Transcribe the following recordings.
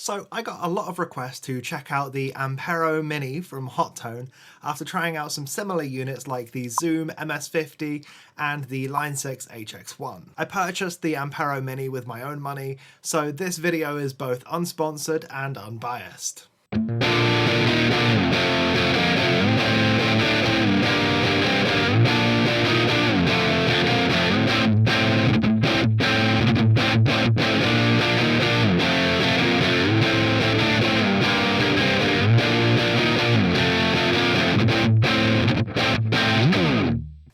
So I got a lot of requests to check out the Ampero Mini from Hotone after trying out some similar units like the Zoom MS50 and the Line 6 HX1. I purchased the Ampero Mini with my own money, so this video is both unsponsored and unbiased.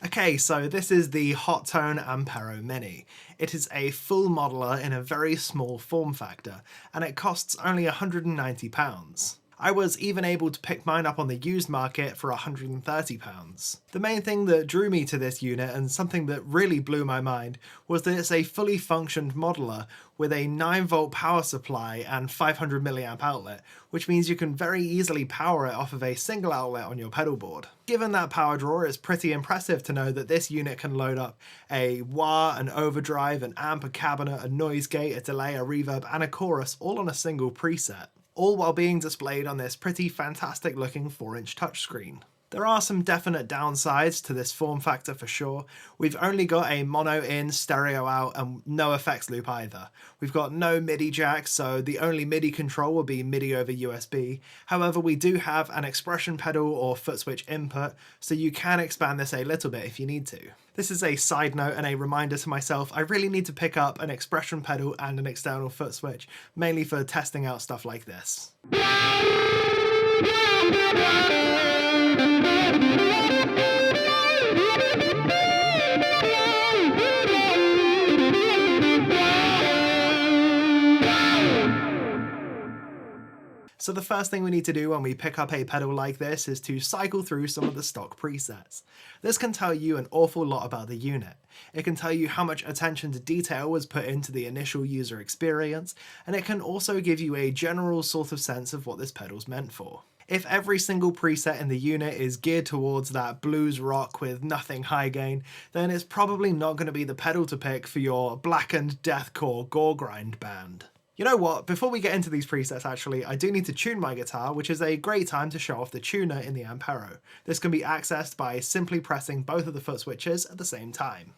Okay, so this is the Hotone Ampero Mini. It is a full modeler in a very small form factor, and it costs only £190. I was even able to pick mine up on the used market for £130. The main thing that drew me to this unit, and something that really blew my mind, was that it's a fully functioned modeler with a 9-volt power supply and 500 milliamp outlet, which means you can very easily power it off of a single outlet on your pedal board. Given that power draw, it's pretty impressive to know that this unit can load up a wah, an overdrive, an amp, a cabinet, a noise gate, a delay, a reverb, and a chorus all on a single preset, all while being displayed on this pretty fantastic looking 4-inch touchscreen. There are some definite downsides to this form factor for sure. We've only got a mono in, stereo out, and no effects loop either. We've got no MIDI jack, so the only MIDI control will be MIDI over USB. However, we do have an expression pedal or Footswitch input, so you can expand this a little bit if you need to. This is a side note and a reminder to myself, I really need to pick up an expression pedal and an external Footswitch, mainly for testing out stuff like this. So the first thing we need to do when we pick up a pedal like this is to cycle through some of the stock presets. This can tell you an awful lot about the unit. It can tell you how much attention to detail was put into the initial user experience, and it can also give you a general sort of sense of what this pedal's meant for. If every single preset in the unit is geared towards that blues rock with nothing high gain, then it's probably not going to be the pedal to pick for your blackened deathcore gore grind band. You know what, before we get into these presets actually, I do need to tune my guitar, which is a great time to show off the tuner in the Ampero. This can be accessed by simply pressing both of the foot switches at the same time.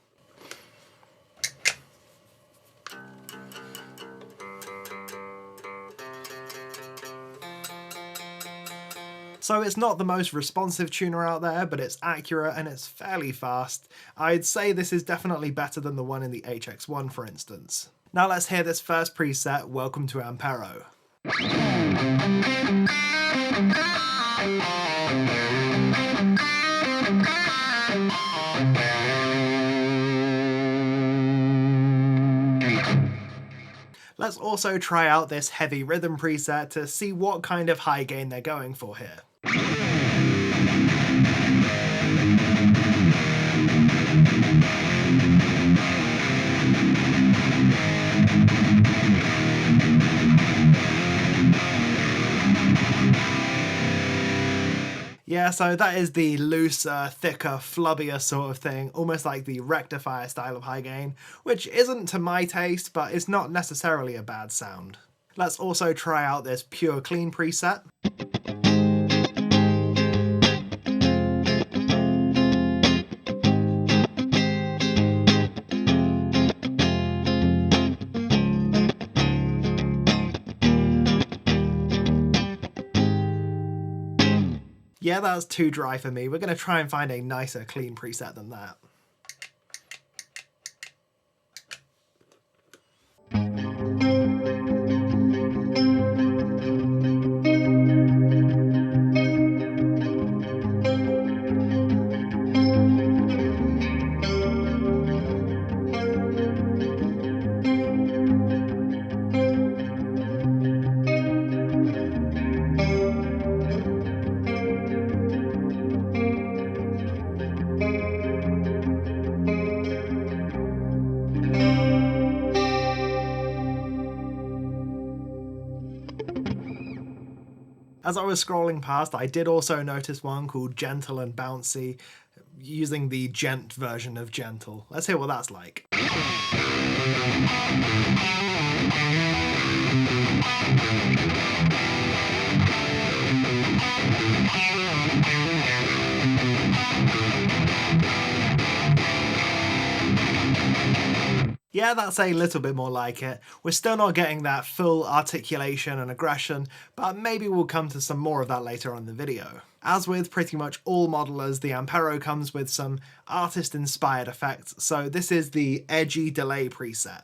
So it's not the most responsive tuner out there, but it's accurate and it's fairly fast. I'd say this is definitely better than the one in the HX1, for instance. Now let's hear this first preset, Welcome to Ampero. Let's also try out this heavy rhythm preset to see what kind of high gain they're going for here. Yeah, so that is the looser, thicker, flubbier sort of thing, almost like the rectifier style of high gain, which isn't to my taste, but it's not necessarily a bad sound. Let's also try out this pure clean preset. Yeah, that's too dry for me. We're going to try and find a nicer clean preset than that. As I was scrolling past, I did also notice one called Djentle&Bouncy, using the Djent version of Djentle. Let's hear what that's like. Yeah, that's a little bit more like it. We're still not getting that full articulation and aggression, but maybe we'll come to some more of that later on in the video. As with pretty much all modelers, the Ampero comes with some artist-inspired effects, so this is the edgy delay preset.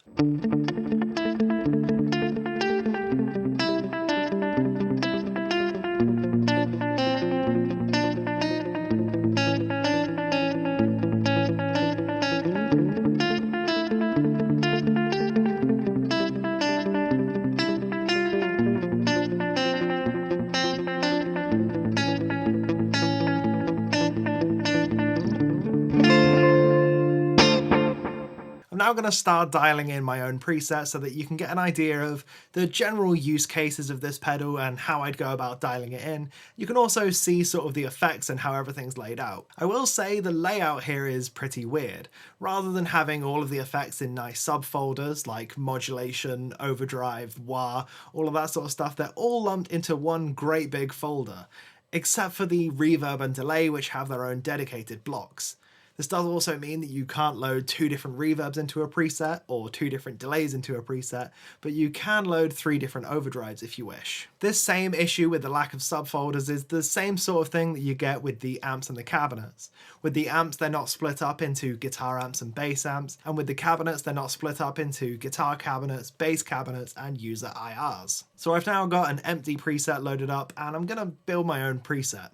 I'm now going to start dialing in my own presets so that you can get an idea of the general use cases of this pedal and how I'd go about dialing it in. You can also see sort of the effects and how everything's laid out. I will say the layout here is pretty weird. Rather than having all of the effects in nice subfolders like modulation, overdrive, wah, all of that sort of stuff, they're all lumped into one great big folder, except for the reverb and delay, which have their own dedicated blocks. This does also mean that you can't load 2 different reverbs into a preset or 2 different delays into a preset, but you can load 3 different overdrives if you wish. This same issue with the lack of subfolders is the same sort of thing that you get with the amps and the cabinets. With the amps, they're not split up into guitar amps and bass amps, and with the cabinets, they're not split up into guitar cabinets, bass cabinets, and user IRs. So I've now got an empty preset loaded up, and I'm gonna build my own preset.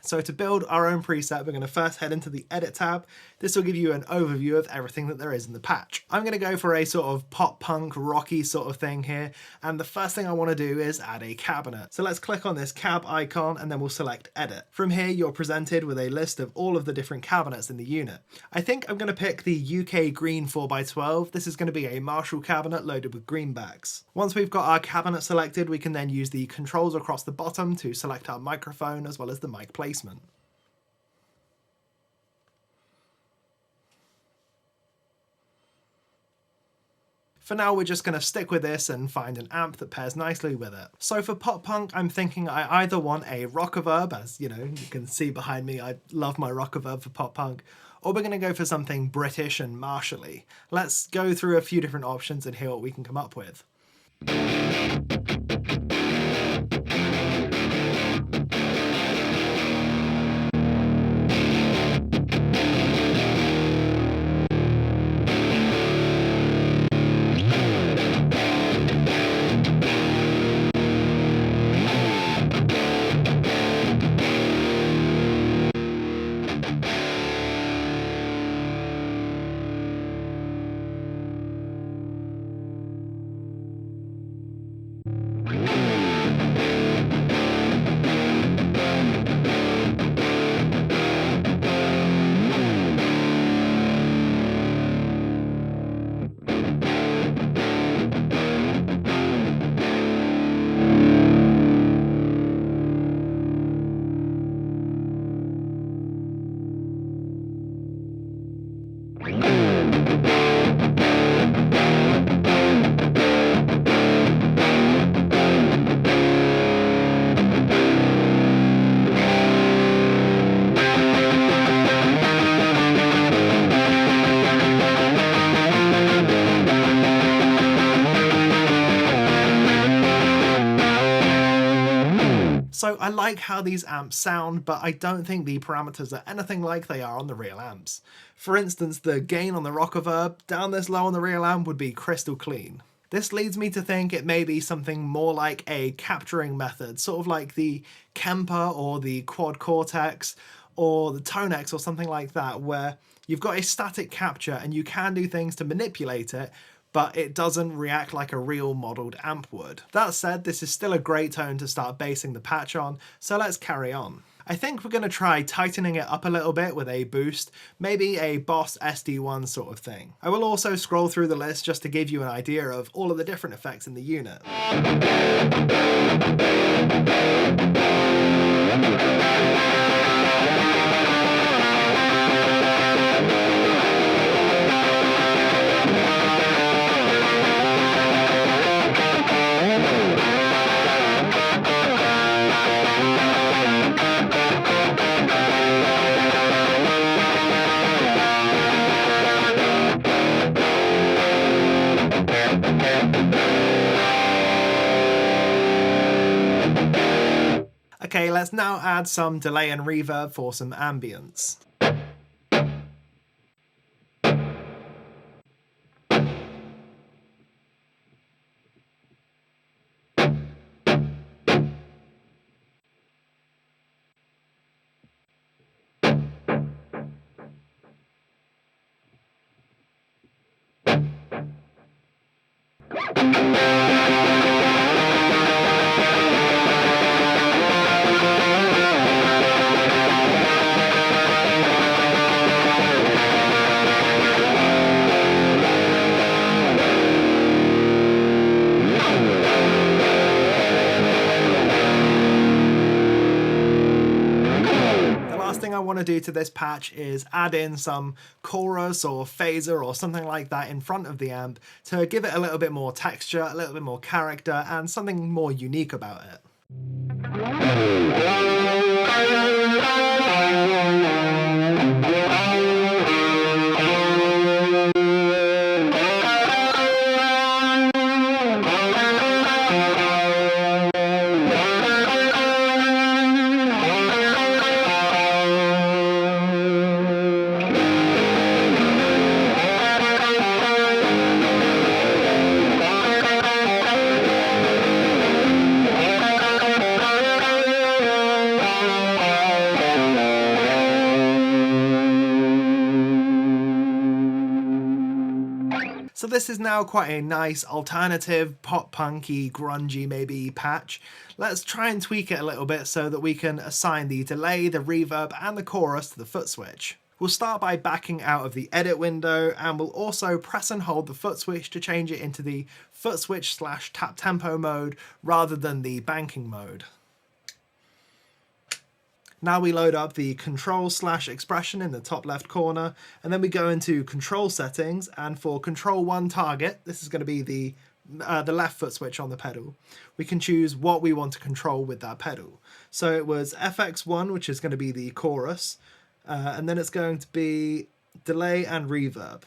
So to build our own preset, we're going to first head into the Edit tab. This will give you an overview of everything that there is in the patch. I'm going to go for a sort of pop punk rocky sort of thing here, and the first thing I want to do is add a cabinet. So let's click on this cab icon and then we'll select Edit. From here you're presented with a list of all of the different cabinets in the unit. I think I'm going to pick the UK Green 4x12. This is going to be a Marshall cabinet loaded with greenbacks. Once we've got our cabinet selected, we can then use the controls across the bottom to select our microphone as well as the mic placement. For now, we're just going to stick with this and find an amp that pairs nicely with it. So for pop punk, I'm thinking I either want a rockaverb, as you know, you can see behind me, I love my rockaverb for pop punk, or we're going to go for something British and Marshall-y. Let's go through a few different options and hear what we can come up with. So I like how these amps sound, but I don't think the parameters are anything like they are on the real amps. For instance, the gain on the rockaverb down this low on the real amp would be crystal clean. This leads me to think it may be something more like a capturing method, sort of like the Kemper or the Quad Cortex or the Tonex or something like that, where you've got a static capture and you can do things to manipulate it, but it doesn't react like a real modelled amp would. That said, this is still a great tone to start basing the patch on, so let's carry on. I think we're going to try tightening it up a little bit with a boost, maybe a Boss SD1 sort of thing. I will also scroll through the list just to give you an idea of all of the different effects in the unit. Okay, let's now add some delay and reverb for some ambience. I want to do to this patch is add in some chorus or phaser or something like that in front of the amp to give it a little bit more texture, a little bit more character, and something more unique about it. So this is now quite a nice alternative, pop-punky, grungy maybe patch. Let's try and tweak it a little bit so that we can assign the delay, the reverb, and the chorus to the foot switch. We'll start by backing out of the edit window, and we'll also press and hold the foot switch to change it into the foot switch / tap tempo mode rather than the banking mode. Now we load up the control / expression in the top left corner, and then we go into control settings, and for control 1 target, this is going to be the left foot switch on the pedal, we can choose what we want to control with that pedal. So it was FX1, which is going to be the chorus, and then it's going to be delay and reverb.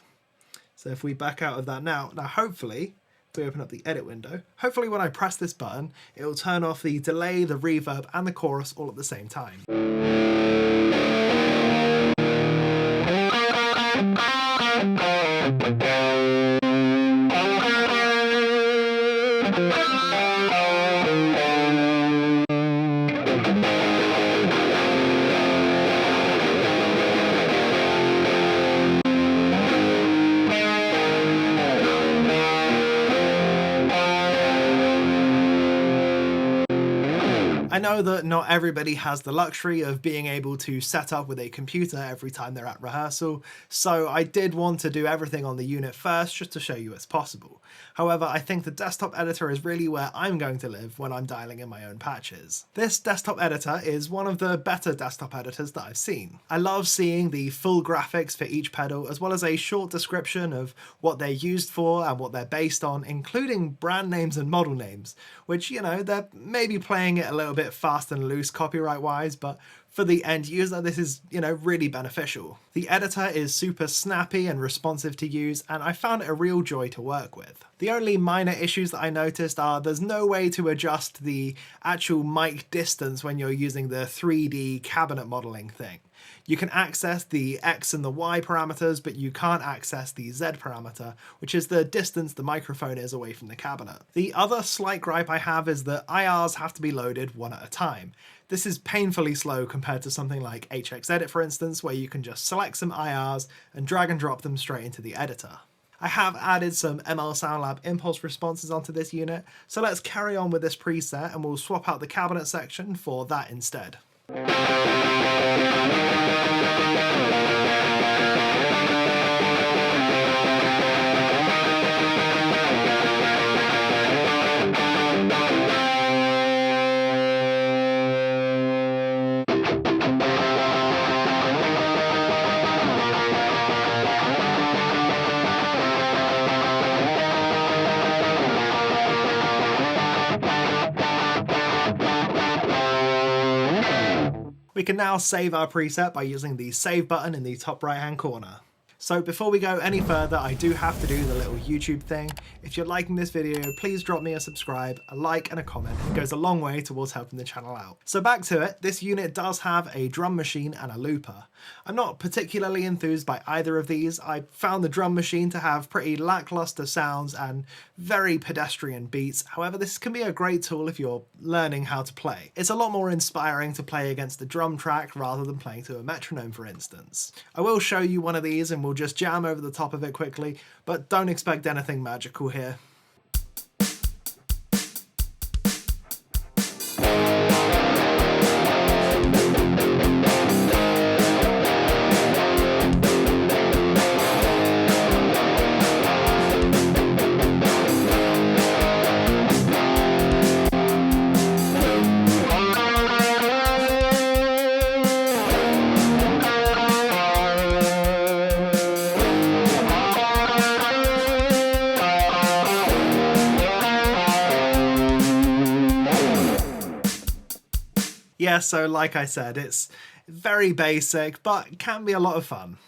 So if we back out of that now hopefully, we open up the edit window, hopefully when I press this button, it will turn off the delay, the reverb, and the chorus all at the same time. I know that not everybody has the luxury of being able to set up with a computer every time they're at rehearsal, so I did want to do everything on the unit first just to show you it's possible. However, I think the desktop editor is really where I'm going to live when I'm dialing in my own patches. This desktop editor is one of the better desktop editors that I've seen. I love seeing the full graphics for each pedal, as well as a short description of what they're used for and what they're based on, including brand names and model names, which, you know, they're maybe playing it a little bit fast and loose copyright wise, but for the end user this is, you know, really beneficial. The editor is super snappy and responsive to use, and I found it a real joy to work with. The only minor issues that I noticed are there's no way to adjust the actual mic distance when you're using the 3D cabinet modeling thing. You can access the X and the Y parameters, but you can't access the Z parameter, which is the distance the microphone is away from the cabinet. The other slight gripe I have is that IRs have to be loaded one at a time. This is painfully slow compared to something like HXEdit, for instance, where you can just select some IRs and drag and drop them straight into the editor. I have added some ML SoundLab impulse responses onto this unit, so let's carry on with this preset and we'll swap out the cabinet section for that instead. We can now save our preset by using the save button in the top right hand corner. So before we go any further, I do have to do the little YouTube thing. If you're liking this video, please drop me a subscribe, a like and a comment. It goes a long way towards helping the channel out. So back to it, this unit does have a drum machine and a looper. I'm not particularly enthused by either of these. I found the drum machine to have pretty lackluster sounds and very pedestrian beats. However, this can be a great tool if you're learning how to play. It's a lot more inspiring to play against the drum track rather than playing to a metronome, for instance. I will show you one of these and we'll just jam over the top of it quickly, but don't expect anything magical here. Yeah, so like I said, it's very basic, but can be a lot of fun.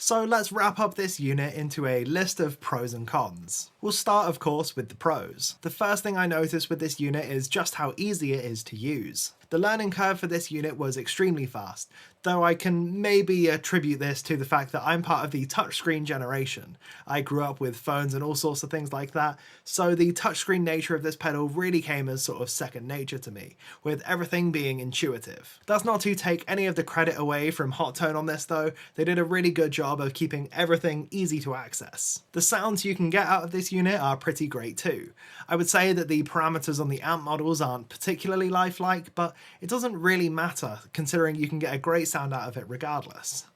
So let's wrap up this unit into a list of pros and cons. We'll start, of course, with the pros. The first thing I noticed with this unit is just how easy it is to use. The learning curve for this unit was extremely fast, though I can maybe attribute this to the fact that I'm part of the touchscreen generation. I grew up with phones and all sorts of things like that, so the touchscreen nature of this pedal really came as sort of second nature to me, with everything being intuitive. That's not to take any of the credit away from Hotone on this though, they did a really good job of keeping everything easy to access. The sounds you can get out of this unit are pretty great too. I would say that the parameters on the amp models aren't particularly lifelike, but it doesn't really matter considering you can get a great sound out of it regardless.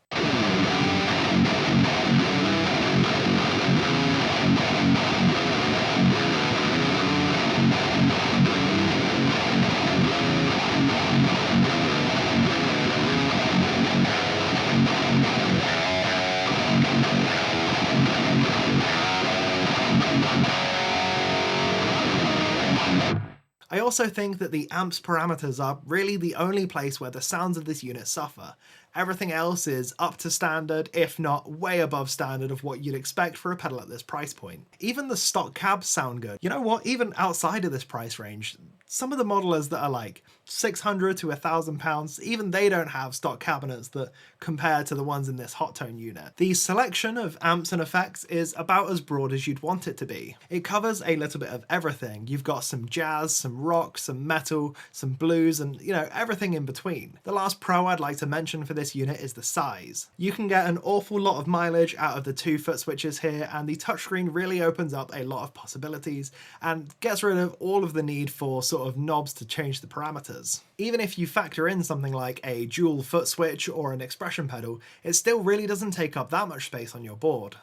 I also think that the amp's parameters are really the only place where the sounds of this unit suffer. Everything else is up to standard, if not way above standard of what you'd expect for a pedal at this price point. Even the stock cabs sound good. You know what, even outside of this price range, some of the modelers that are like 600 to £1,000, even they don't have stock cabinets that compare to the ones in this Hotone unit. The selection of amps and effects is about as broad as you'd want it to be. It covers a little bit of everything. You've got some jazz, some rock, some metal, some blues, and you know, everything in between. The last pro I'd like to mention for this unit is the size. You can get an awful lot of mileage out of the 2 foot switches here, and the touchscreen really opens up a lot of possibilities and gets rid of all of the need for sort of knobs to change the parameters. Even if you factor in something like a dual foot switch or an expression pedal, it still really doesn't take up that much space on your board.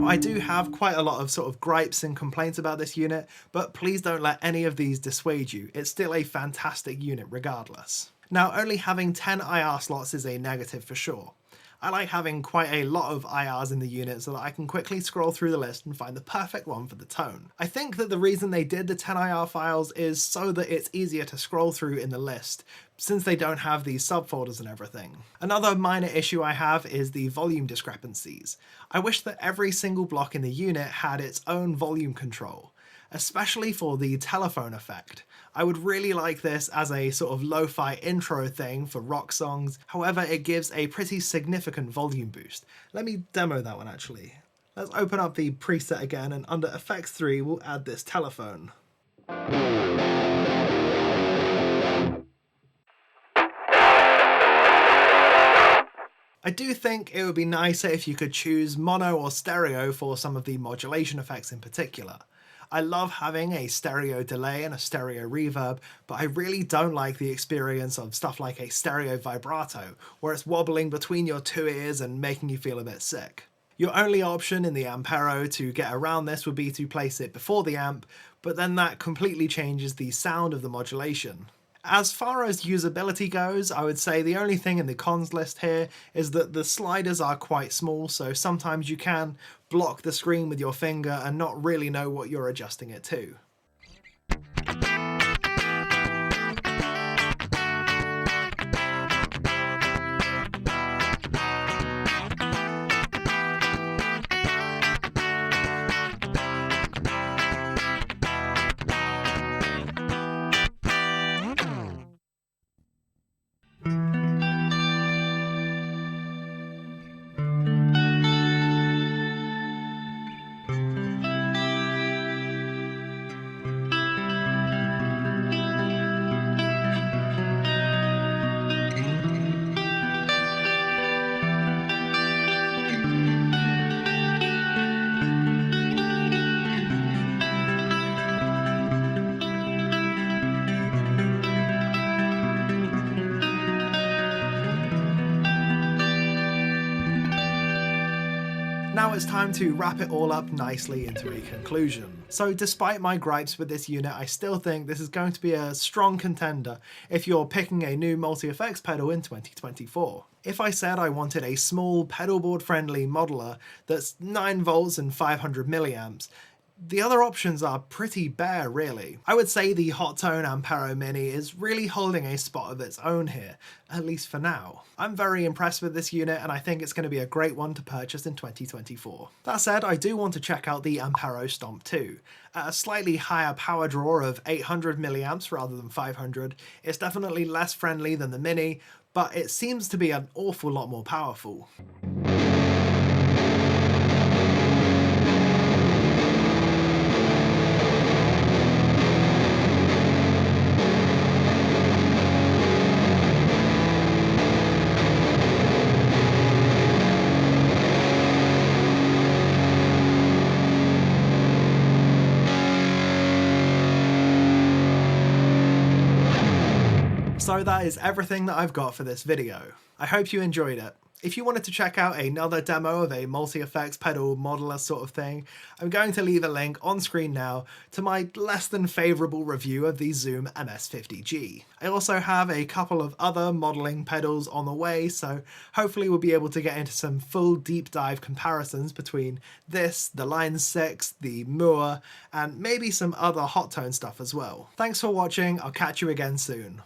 I do have quite a lot of sort of gripes and complaints about this unit, but please don't let any of these dissuade you. It's still a fantastic unit regardless. Now, only having 10 IR slots is a negative for sure. I like having quite a lot of IRs in the unit so that I can quickly scroll through the list and find the perfect one for the tone. I think that the reason they did the 10 IR files is so that it's easier to scroll through in the list, since they don't have these subfolders and everything. Another minor issue I have is the volume discrepancies. I wish that every single block in the unit had its own volume control. especially for the telephone effect. I would really like this as a sort of lo-fi intro thing for rock songs, however it gives a pretty significant volume boost. Let me demo that one actually. Let's open up the preset again, and under Effects 3 we'll add this telephone. I do think it would be nicer if you could choose mono or stereo for some of the modulation effects in particular. I love having a stereo delay and a stereo reverb, but I really don't like the experience of stuff like a stereo vibrato, where it's wobbling between your two ears and making you feel a bit sick. Your only option in the Ampero to get around this would be to place it before the amp, but then that completely changes the sound of the modulation. As far as usability goes, I would say the only thing in the cons list here is that the sliders are quite small, so sometimes you can block the screen with your finger and not really know what you're adjusting it to. Now it's time to wrap it all up nicely into a conclusion. So despite my gripes with this unit, I still think this is going to be a strong contender if you're picking a new multi-effects pedal in 2024. If I said I wanted a small pedalboard friendly modeler that's 9 volts and 500 milliamps, the other options are pretty bare really. I would say the Hotone Ampero Mini is really holding a spot of its own here, at least for now. I'm very impressed with this unit and I think it's going to be a great one to purchase in 2024. That said, I do want to check out the Ampero Stomp 2. At a slightly higher power draw of 800 milliamps rather than 500, it's definitely less friendly than the Mini, but it seems to be an awful lot more powerful. So that is everything that I've got for this video. I hope you enjoyed it. If you wanted to check out another demo of a multi-effects pedal modeler sort of thing, I'm going to leave a link on screen now to my less than favourable review of the Zoom MS50G. I also have a couple of other modelling pedals on the way, so hopefully we'll be able to get into some full deep dive comparisons between this, the Line 6, the Moore, and maybe some other Hotone stuff as well. Thanks for watching, I'll catch you again soon.